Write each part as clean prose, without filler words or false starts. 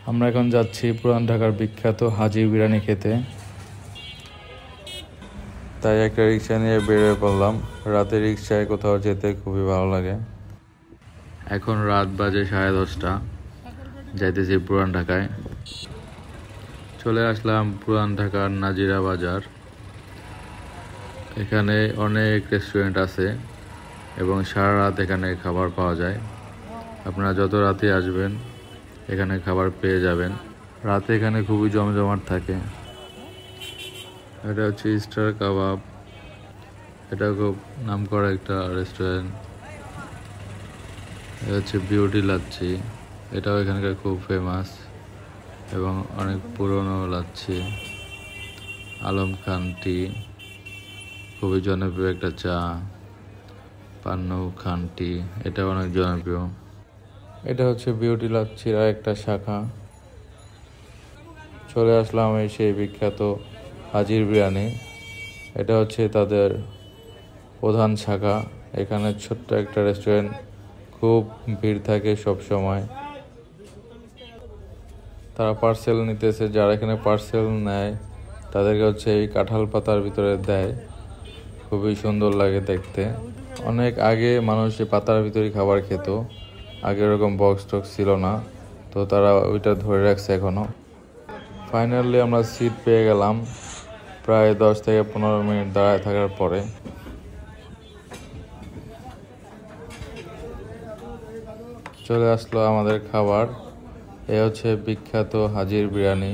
আমরা এখন যাচ্ছি পুরান ঢাকার বিখ্যাত হাজি বিরিয়ানি খেতে। তাই একটা রিক্সা নিয়ে বেরিয়ে পড়লাম। রাতে রিক্সায় কোথাও যেতে খুবই ভালো লাগে। এখন রাত বাজে 10:30। যাইতেছি পুরান ঢাকায়। চলে আসলাম পুরান ঢাকার নাজিরা বাজার। এখানে অনেক রেস্টুরেন্ট আছে এবং সারা রাত এখানে খাবার পাওয়া যায়। আপনারা যত রাতে আসবেন এখানে খাবার পেয়ে যাবেন। রাতে এখানে খুবই জমজমাট থাকে। এটা হচ্ছে স্টার কাবাব। এটা খুব নামকরা একটা রেস্টুরেন্ট। এটা হচ্ছে বিউটি লাচ্ছি। এটাও এখানকার খুব ফেমাস এবং অনেক পুরনো লাচ্ছি। আলম খান টি, খুবই জনপ্রিয় একটা চা। পান্নু খান টি, এটা অনেক জনপ্রিয়। এটা হচ্ছে বিউটি লাচ্ছির একটা শাখা। চলে আসলাম এই সেই বিখ্যাত হাজির বিরিয়ানি। এটা হচ্ছে তাদের প্রধান শাখা। এখানে ছোট্ট একটা রেস্টুরেন্ট, খুব ভিড় থাকে সব সময়। তারা পার্সেল নিতেছে, যারা এখানে পার্সেল নেয় তাদেরকে হচ্ছে এই কাঁঠাল পাতার ভিতরে দেয়। খুবই সুন্দর লাগে দেখতে। অনেক আগে মানুষ এই পাতার ভিতরে খাবার খেত। আগে এরকম বক্স টক্স ছিল না, তো তারা ওইটা ধরে রাখছে এখনো। ফাইনালি আমরা সিট পেয়ে গেলাম প্রায় 10 থেকে 15 মিনিট দাঁড়ায় থাকার পরে। চলে আসলো আমাদের খাবার। এ হচ্ছে বিখ্যাত হাজির বিরিয়ানি,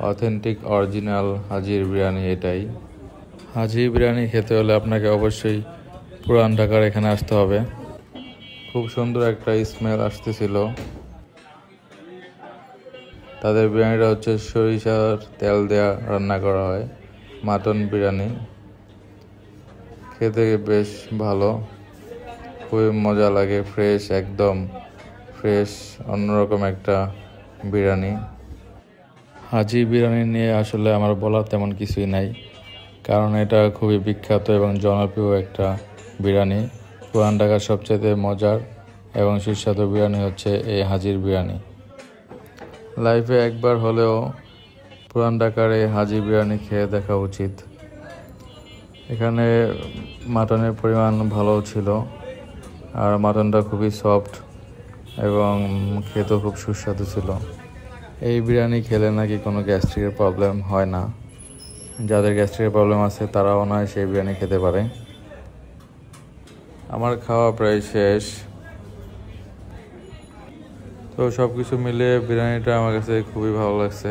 অথেন্টিক অরিজিনাল হাজির বিরিয়ানি। এটাই হাজির বিরিয়ানি খেতে হলে আপনাকে অবশ্যই পুরান ঢাকার এখানে আসতে হবে। খুব সুন্দর একটা স্মেল আসতেছিল। তাদের বিরিয়ানিটা হচ্ছে সরিষার তেল দেওয়া রান্না করা হয়। মাটন বিরিয়ানি খেতে বেশ ভালো, খুবই মজা লাগে। ফ্রেশ, একদম ফ্রেশ, অন্যরকম একটা বিরিয়ানি। হাজি বিরিয়ানি নিয়ে আসলে আমার বলার তেমন কিছুই নাই, কারণ এটা খুবই বিখ্যাত এবং জনপ্রিয় একটা বিরিয়ানি। পুরান ঢাকার সবচেয়ে মজার এবং সুস্বাদু বিরিয়ানি হচ্ছে এই হাজির বিরিয়ানি। লাইফে একবার হলেও পুরান ঢাকার এই হাজি বিরিয়ানি খেয়ে দেখা উচিত। এখানে মাটনের পরিমাণ ভালো ছিল, আর মাটনটা খুবই সফট এবং খেতেও খুব সুস্বাদু ছিল। এই বিরিয়ানি খেলে নাকি কোনো গ্যাস্ট্রিকের প্রবলেম হয় না। যাদের গ্যাস্ট্রিকের প্রবলেম আছে তারাও নয় সেই বিরিয়ানি খেতে পারে। আমার খাওয়া প্রায় শেষ। তো সব কিছু মিলে বিরিয়ানিটা আমার কাছে খুবই ভালো লাগছে।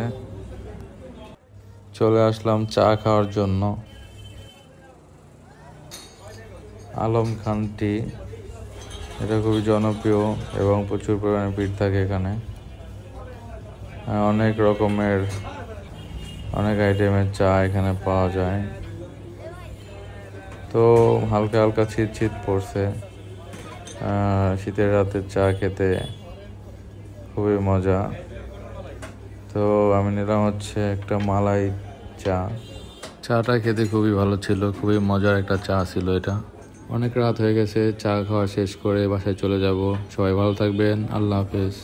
চলে আসলাম চা খাওয়ার জন্য। আলম খান টি, এটা খুবই জনপ্রিয় এবং প্রচুর পরিমাণে ভিড় থাকে এখানে। অনেক রকমের, অনেক আইটেমের চা এখানে পাওয়া যায়। তো হালকা হালকা শীত শীত পড়ছে। শীতের রাতে চা খেতে খুবই মজা। তো আমি নিলাম হচ্ছে একটা মালাই চা। চাটা খেতে খুবই ভালো ছিল, খুবই মজার একটা চা ছিল এটা। অনেক রাত হয়ে গেছে, চা খাওয়া শেষ করে বাসায় চলে যাব। সবাই ভালো থাকবেন, আল্লাহ হাফেজ।